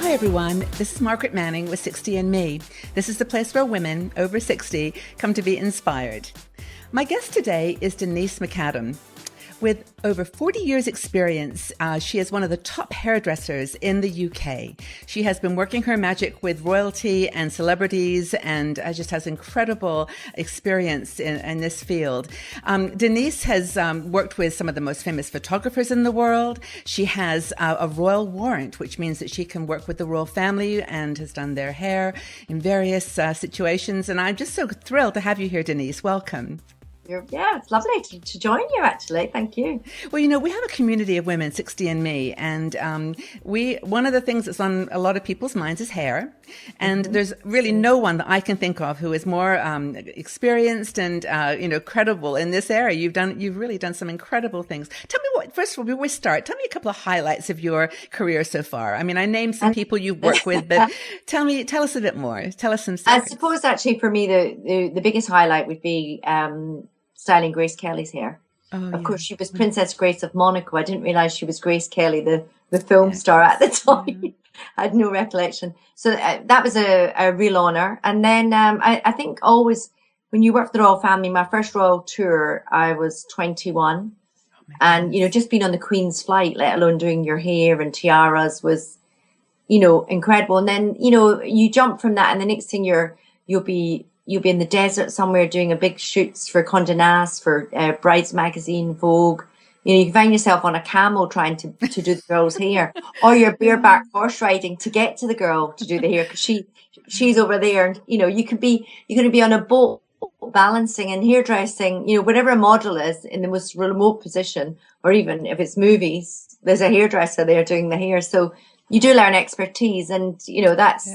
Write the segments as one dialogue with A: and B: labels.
A: Hi everyone, this is Margaret Manning with 60andMe. This is the place where women over 60 come to be inspired. My guest today is Denise McAdam. With over 40 years experience, she is one of the top hairdressers in the UK. She has been working her magic with royalty and celebrities and just has incredible experience in this field. Denise has worked with some of the most famous photographers in the world. She has a royal warrant, which means that she can work with the royal family and has done their hair in various situations. And I'm just so thrilled to have you here, Denise. Welcome.
B: Yeah, it's lovely to join you, actually. Thank you.
A: Well, you know, we have a community of women, 60andMe, and one of the things that's on a lot of people's minds is hair. And there's really no one that I can think of who is more experienced and credible in this area. You've really done some incredible things. Tell me first of all, before we start, tell me a couple of highlights of your career so far. I mean, I named some people you've worked with, but tell us a bit more. Tell us some secrets.
B: I suppose actually for me the biggest highlight would be styling Grace Kelly's hair. Of course, she was Princess Grace of Monaco. I didn't realize she was Grace Kelly, the film star at the time. Yeah. I had no recollection. So that was a real honor. And then I think always when you work for the royal family, my first royal tour, I was 21. And, just being on the Queen's flight, let alone doing your hair and tiaras was, incredible. And then, you jump from that and the next thing you'll be in the desert somewhere doing a big shoots for Condé Nast, for Brides Magazine, Vogue. You can find yourself on a camel trying to do the girl's hair, or you're bareback horse riding to get to the girl to do the hair because she's over there. And you're going to be on a boat balancing and hairdressing. Whatever a model is in the most remote position, or even if it's movies, there's a hairdresser there doing the hair. So you do learn expertise, and that's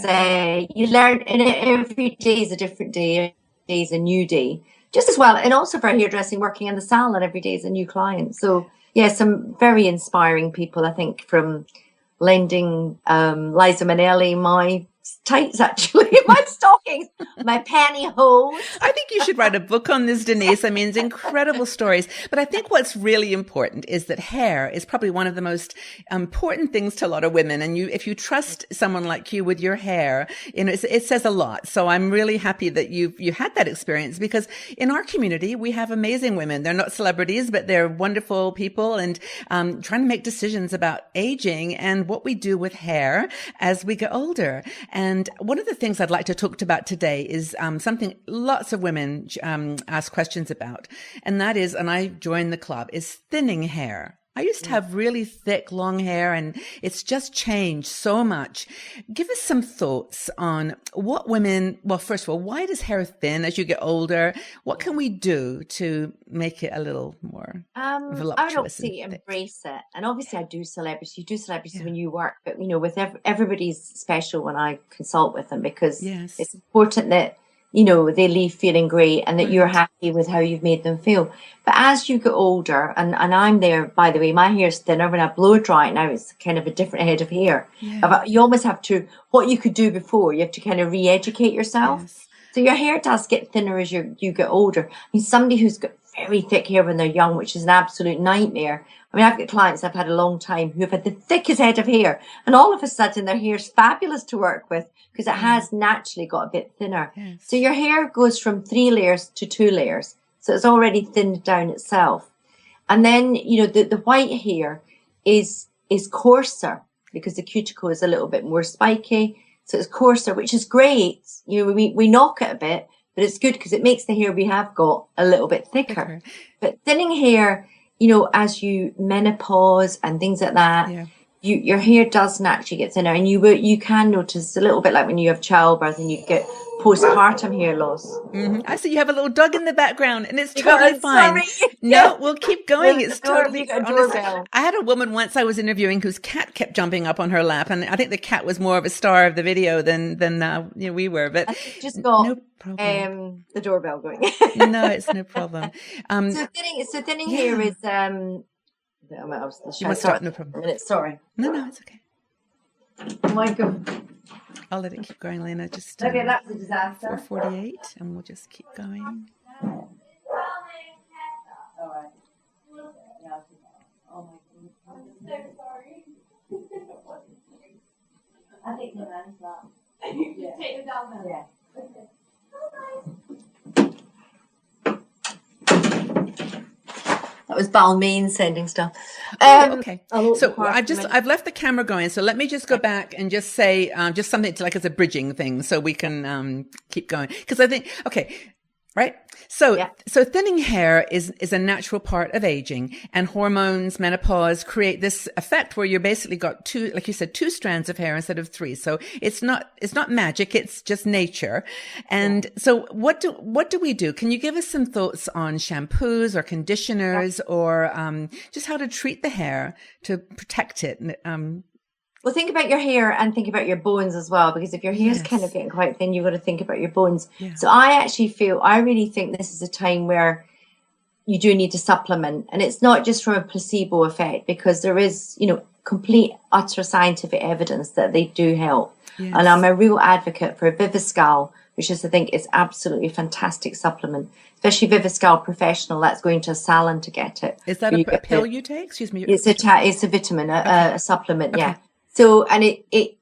B: you learn. And every day is a different day. Every day is a new day, just as well. And also for hairdressing, working in the salon, every day is a new client. So some very inspiring people. I think from lending Liza Minnelli my tights, actually, my stockings, my pantyhose.
A: I think you should write a book on this, Denise. I mean, it's incredible stories. But I think what's really important is that hair is probably one of the most important things to a lot of women. And if you trust someone like you with your hair, it says a lot. So I'm really happy that you had that experience, because in our community, we have amazing women. They're not celebrities, but they're wonderful people, and trying to make decisions about aging and what we do with hair as we get older. And one of the things I'd like to talk about today is something lots of women ask questions about. And that is, and I joined the club, is thinning hair. I used to have really thick, long hair, and it's just changed so much. Give us some thoughts on what women, well, first of all, why does hair thin as you get older? What can we do to make it a little more voluptuous?
B: I would obviously embrace it. And obviously I do celebrities. You do celebrities when you work, but, with everybody's special when I consult with them, because it's important that, they leave feeling great and that you're happy with how you've made them feel. But as you get older, and I'm there, by the way, my hair's thinner. When I blow dry it now, it's kind of a different head of hair. Yeah. You almost have to, what you could do before, you have to kind of re-educate yourself. Yes. So your hair does get thinner as you get older. I mean, somebody who's got very thick hair when they're young, which is an absolute nightmare. I mean, I've got clients I've had a long time who have had the thickest head of hair, and all of a sudden their hair's fabulous to work with because it has naturally got a bit thinner. Yes. So your hair goes from 3 layers to 2 layers. So it's already thinned down itself. And then, the white hair is coarser because the cuticle is a little bit more spiky. So it's coarser, which is great. We knock it a bit, but it's good because it makes the hair we have got a little bit thicker. But thinning hair, as you menopause and things like that, your hair does naturally get thinner, and you can notice a little bit like when you have childbirth and you get postpartum hair loss.
A: Mm-hmm. I see you have a little dog in the background, and it's totally fine. No, we'll keep going. It's totally. Honestly, I had a woman once I was interviewing whose cat kept jumping up on her lap, and I think the cat was more of a star of the video than we were. But
B: I just got no problem. The doorbell going.
A: No, it's no problem.
B: So thinning hair is you must start. No problem. A minute, sorry.
A: No, it's okay.
B: Oh my God.
A: I'll let it keep going, Lena. Just
B: okay, that's a disaster.
A: 4:48, and we'll just keep going.
B: All right. Oh my God. I'm so sorry. I think Take them down there. That was Balmain sending stuff.
A: Okay. So
B: I've
A: I've left the camera going. So let me just go back and just say, just something to, like, as a bridging thing, so we can, keep going. Cause I think, okay. Right. So thinning hair is a natural part of aging, and hormones, menopause create this effect where you're basically got two, like you said, two strands of hair instead of three. So it's not magic. It's just nature. And so what do we do? Can you give us some thoughts on shampoos or conditioners or, just how to treat the hair to protect it?
B: Well, think about your hair and think about your bones as well, because if your hair's kind of getting quite thin, you've got to think about your bones. Yeah. So I really think this is a time where you do need to supplement, and it's not just from a placebo effect, because there is, complete, utter scientific evidence that they do help. Yes. And I'm a real advocate for Viviscal, which I think is absolutely a fantastic supplement, especially Viviscal Professional. That's going to a salon to get it.
A: Is that a pill you take? Excuse me.
B: It's a vitamin, a supplement. Okay. Yeah. So, and it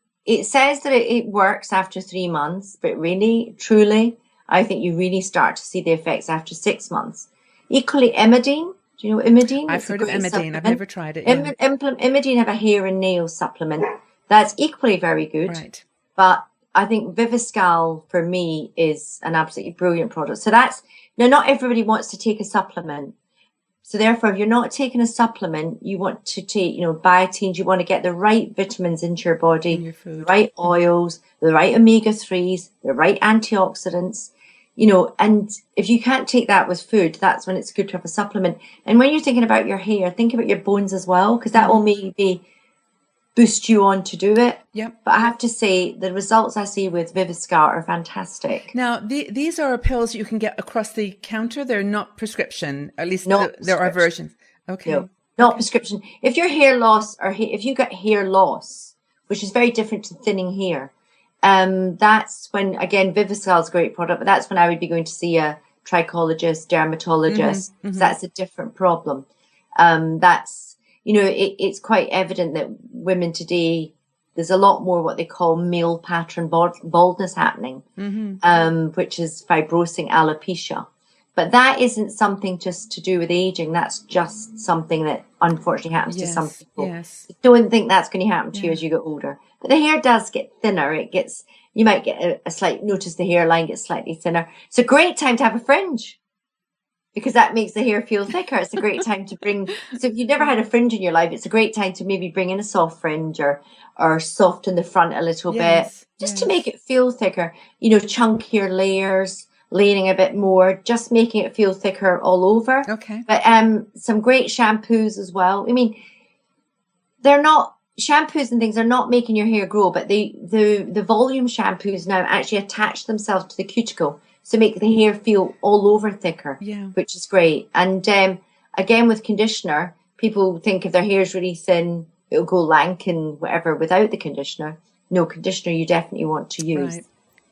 B: says that it works after 3 months, but really, truly, I think you really start to see the effects after 6 months. Equally, Imodine. Do you know Imodine?
A: I've heard of Imodine. I've never tried it.
B: Imodine have a hair and nail supplement. That's equally very good.
A: Right.
B: But I think Viviscal, for me, is an absolutely brilliant product. So not everybody wants to take a supplement. So therefore, if you're not taking a supplement, you want to take, biotin. You want to get the right vitamins into your body, in your food, the right oils, the right omega-3s, the right antioxidants, and if you can't take that with food, that's when it's good to have a supplement. And when you're thinking about your hair, think about your bones as well, because that will maybe boost you on to do it.
A: Yep.
B: But I have to say, the results I see with Viviscal are fantastic.
A: Now, these are pills you can get across the counter. They're not prescription. At least there are versions. Okay.
B: No, not prescription. If your hair loss if you get hair loss, which is very different to thinning hair, that's when, again, Viviscal is a great product, but that's when I would be going to see a trichologist, dermatologist. Mm-hmm. So that's a different problem. It's quite evident that women today, there's a lot more what they call male pattern baldness happening, which is fibrosing alopecia. But that isn't something just to do with aging. That's just something that unfortunately happens to some people. Yes. Don't think that's going to happen to you as you get older. But the hair does get thinner. You might get a slight, notice the hairline gets slightly thinner. It's a great time to have a fringe, because that makes the hair feel thicker. It's a great time to so if you've never had a fringe in your life, it's a great time to maybe bring in a soft fringe or soften the front a little bit, just to make it feel thicker. Chunkier layers, layering a bit more, just making it feel thicker all over.
A: Okay.
B: But some great shampoos as well. I mean, shampoos and things are not making your hair grow, but the volume shampoos now actually attach themselves to the cuticle, so make the hair feel all over thicker, which is great. And again, with conditioner, people think if their hair is really thin, it'll go lank and whatever without the conditioner. No, conditioner you definitely want to use. Right.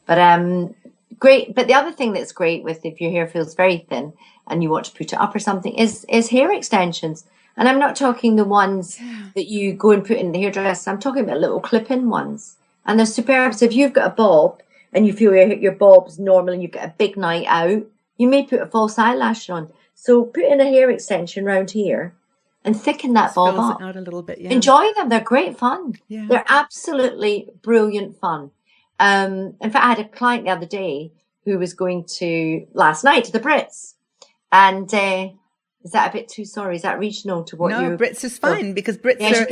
B: But great. But the other thing that's great with, if your hair feels very thin and you want to put it up or something, is hair extensions. And I'm not talking the ones that you go and put in the hairdresser. I'm talking about little clip-in ones. And they're superb. So if you've got a bob and you feel your bob's normal and you've got a big night out, you may put a false eyelash on. So put in a hair extension around here and thicken that bob up.
A: Out a little bit,
B: Enjoy them. They're great fun.
A: Yeah.
B: They're absolutely brilliant fun. In fact, I had a client the other day who was going last night to the Brits. And is that a bit too, sorry, is that regional to what you...
A: No, Brits is fine, because Brits are...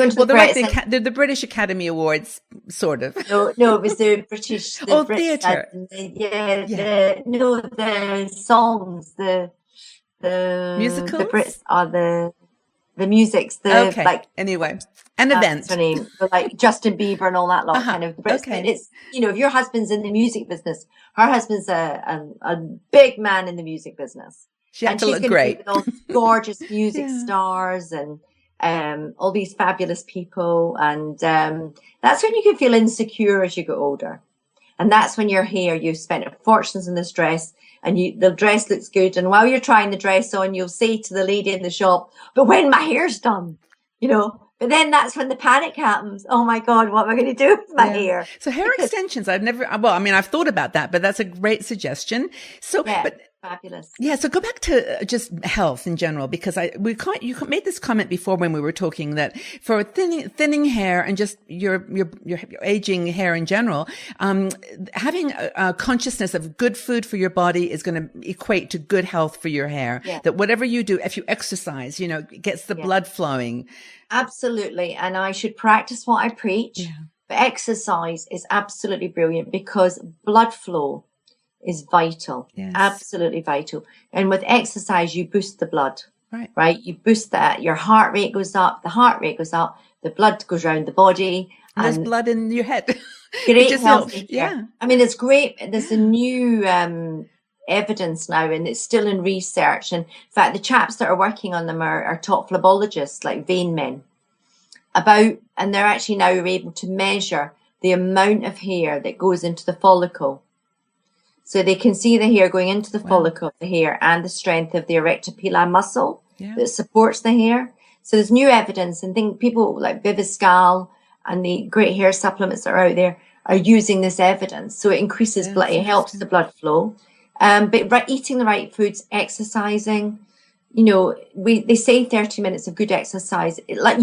A: they're the British Academy Awards, sort of.
B: No, it was the British...
A: theatre.
B: The songs, the
A: musicals?
B: The Brits are the musics,
A: anyway, an event.
B: Like Justin Bieber and all that lot, kind of. Brits. Okay. It's, if your husband's in the music business, her husband's a big man in the music business.
A: She had to look great.
B: With all these gorgeous music stars and all these fabulous people. And that's when you can feel insecure as you get older. And that's when your hair, you've spent fortunes in this dress and the dress looks good. And while you're trying the dress on, you'll say to the lady in the shop, but when my hair's done, But then that's when the panic happens. Oh my God, what am I going to do with my hair?
A: So hair extensions, I've thought about that, but that's a great suggestion. So, but
B: fabulous.
A: Yeah. So go back to just health in general, because you made this comment before when we were talking that for thinning hair and just your aging hair in general, having a consciousness of good food for your body is going to equate to good health for your hair. Yeah. That whatever you do, if you exercise, it gets the blood flowing.
B: Absolutely. And I should practice what I preach. Yeah. But exercise is absolutely brilliant because blood flow is vital. Yes. Absolutely vital. And with exercise, you boost the blood. Right? You boost that. Your heart rate goes up. The heart rate goes up. The blood goes around the body.
A: And there's blood in your head.
B: Great healthy. Yeah. I mean, it's great. There's a new evidence now, and it's still in research. And in fact, the chaps that are working on them are top phlebologists, like vein men, and they're actually now able to measure the amount of hair that goes into the follicle. So they can see the hair going into the follicle of the hair and the strength of the erectopili muscle that supports the hair. So there's new evidence, and people like Viviscal and the great hair supplements that are out there are using this evidence. So it increases blood, it helps the blood flow. But eating the right foods, exercising, they say 30 minutes of good exercise. Like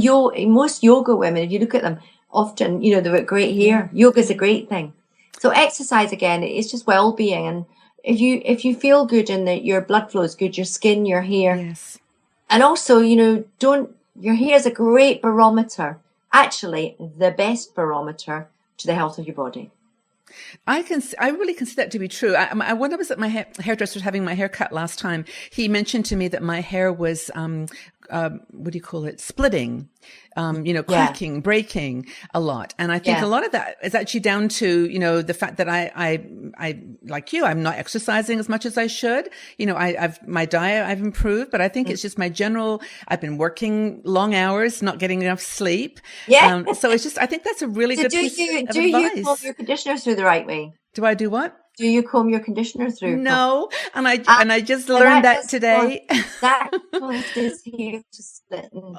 B: most yoga women, if you look at them, often, they've got great hair. Yoga is a great thing. So exercise, again, it's just well-being. And if you feel good and that your blood flow is good, your skin, your hair. Yes. And also, your hair is a great barometer, actually the best barometer to the health of your body.
A: I really consider that to be true. When I was at my hairdresser having my hair cut last time, he mentioned to me that my hair was, splitting, cracking, breaking a lot. And I think a lot of that is actually down to, the fact that I like you, I'm not exercising as much as I should. My diet, I've improved, but I think it's just I've been working long hours, not getting enough sleep. Yeah. So it's just, I think that's a really good piece of advice. Do you comb your conditioner through the right way? Do I do what?
B: Do you comb your conditioner through?
A: No, and I just learned that today.
B: That causes hair to split and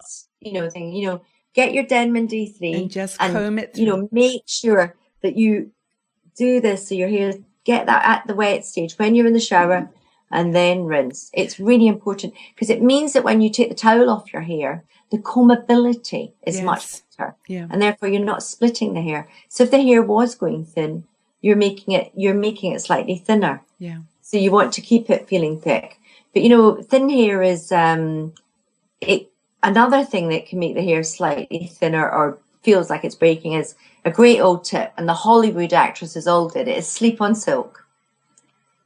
B: thing. Get your Denman D3
A: and just comb it through.
B: Make sure that you do this so your hair get that at the wet stage when you're in the shower, and then rinse. It's really important because it means that when you take the towel off your hair, the combability is much better, and therefore you're not splitting the hair. So if the hair was going thin, you're making it slightly thinner. Yeah. So you want to keep it feeling thick. But thin hair is another thing that can make the hair slightly thinner or feels like it's breaking is a great old tip, and the Hollywood actresses all did it, is sleep on silk.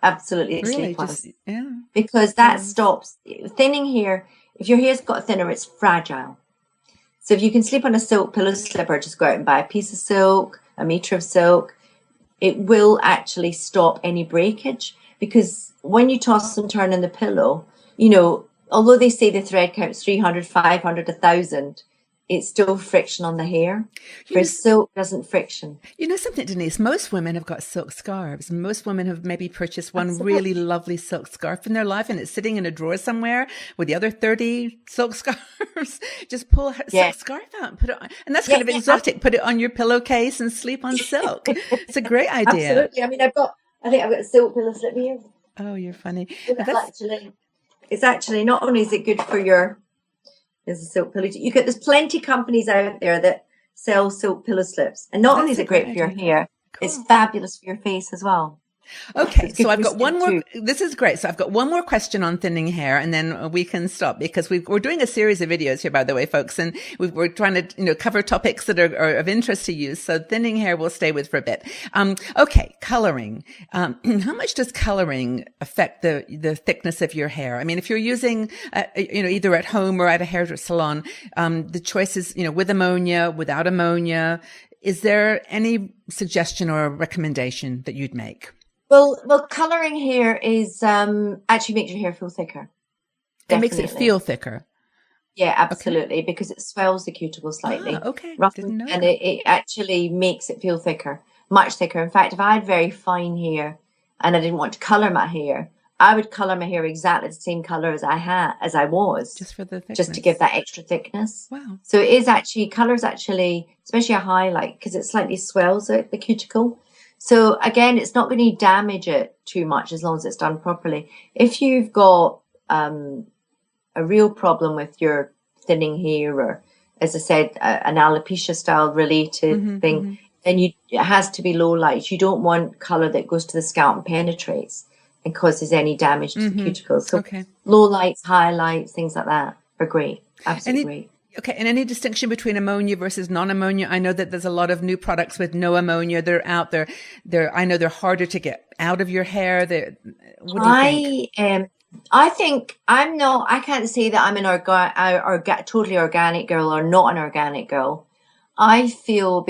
B: Absolutely,
A: really?
B: Sleep on silk. Because that stops thinning hair. If your hair's got thinner, it's fragile. So if you can sleep on a silk pillow slipper, just go out and buy a piece of silk, a meter of silk. It will actually stop any breakage, because when you toss and turn in the pillow, although they say the thread count's 300, 500, 1,000, it's still friction on the hair. Whereas silk doesn't friction.
A: Something, Denise, most women have got silk scarves. Most women have maybe purchased one really lovely silk scarf in their life, and it's sitting in a drawer somewhere with the other 30 silk scarves. Just pull a silk scarf out and put it on. And that's kind of exotic. Put it on your pillowcase and sleep on silk. It's a great idea.
B: Absolutely. I mean, I think I've got a silk pillow slip here.
A: Oh, you're funny.
B: It's actually not only is it good for there's a silk pillow. There's plenty of companies out there that sell silk pillow slips, and not only is it great for your hair, it's fabulous for your face as well.
A: Okay, so I've got one more. This is great. So I've got one more question on thinning hair, and then we can stop, because we're doing a series of videos here, by the way, folks, and we're trying to cover topics that are of interest to you. So thinning hair we'll stay with for a bit. Okay, coloring. How much does coloring affect the thickness of your hair? I mean, if you're using either at home or at a hair salon, the choices with ammonia, without ammonia. Is there any suggestion or recommendation that you'd make?
B: Well, colouring hair is actually makes your hair feel thicker.
A: Definitely. It makes it feel thicker.
B: Yeah, absolutely, because it swells the cuticle slightly.
A: Okay,
B: didn't know and it actually makes it feel thicker, much thicker. In fact, if I had very fine hair and I didn't want to colour my hair, I would color my hair exactly the same color as I was,
A: just for the thickness,
B: just to give that extra thickness.
A: Wow.
B: So it is actually, color's actually, especially a highlight, because it slightly swells out the cuticle. So again, it's not going to damage it too much as long as it's done properly. If you've got a real problem with your thinning hair, or as I said, an alopecia style related thing, then it has to be low light. You don't want color that goes to the scalp and penetrates and causes any damage to the cuticles. So low lights, highlights, things like that are great. Absolutely great.
A: Okay. And any distinction between ammonia versus non-ammonia? I know that there's a lot of new products with no ammonia. They're out there. I know they're harder to get out of your hair. What do you think?
B: I can't say that I'm an totally organic girl or not an organic girl. I just feel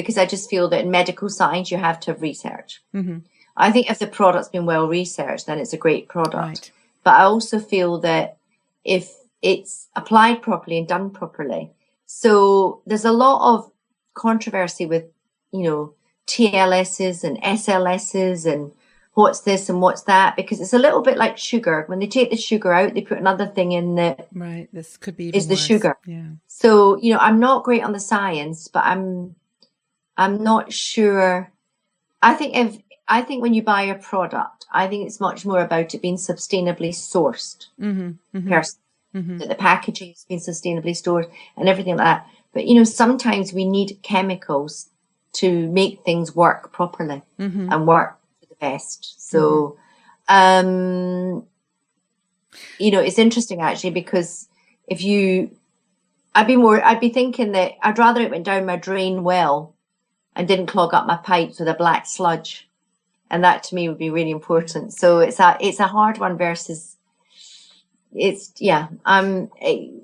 B: that in medical science, you have to have research. I think if the product's been well researched, then it's a great product. Right. But I also feel that if it's applied properly and done properly. So there's a lot of controversy with, TLSs and SLSs and what's this and what's that, because it's a little bit like sugar. When they take the sugar out, they put another thing in that
A: this could be
B: is the
A: worse.
B: Sugar.
A: Yeah.
B: So, I'm not great on the science, but I'm not sure. I think when you buy a product, I think it's much more about it being sustainably sourced. That the packaging has been sustainably stored and everything like that. But, sometimes we need chemicals to make things work properly and work for the best. So, it's interesting actually, because I'd be thinking that I'd rather it went down my drain well and didn't clog up my pipes with a black sludge. And that to me would be really important. So it's a hard one versus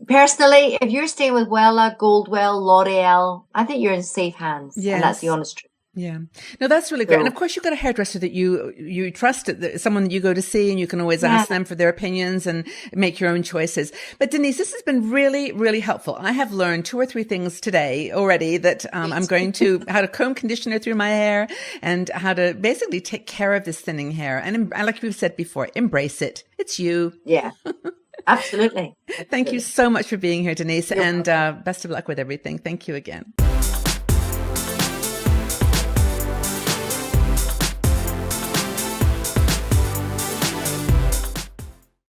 B: personally, if you're staying with Wella, Goldwell, L'Oreal, I think you're in safe hands. Yes. And that's the honest truth.
A: Yeah. No, that's really great. And of course, you've got a hairdresser that you trust, someone that you go to see, and you can always ask them for their opinions and make your own choices. But Denise, this has been really, really helpful. I have learned 2 or 3 things today already that I'm going to, how to comb conditioner through my hair and how to basically take care of this thinning hair. And like we've said before, embrace it. It's you.
B: Yeah. Absolutely.
A: Thank you so much for being here, Denise, and best of luck with everything. Thank you again.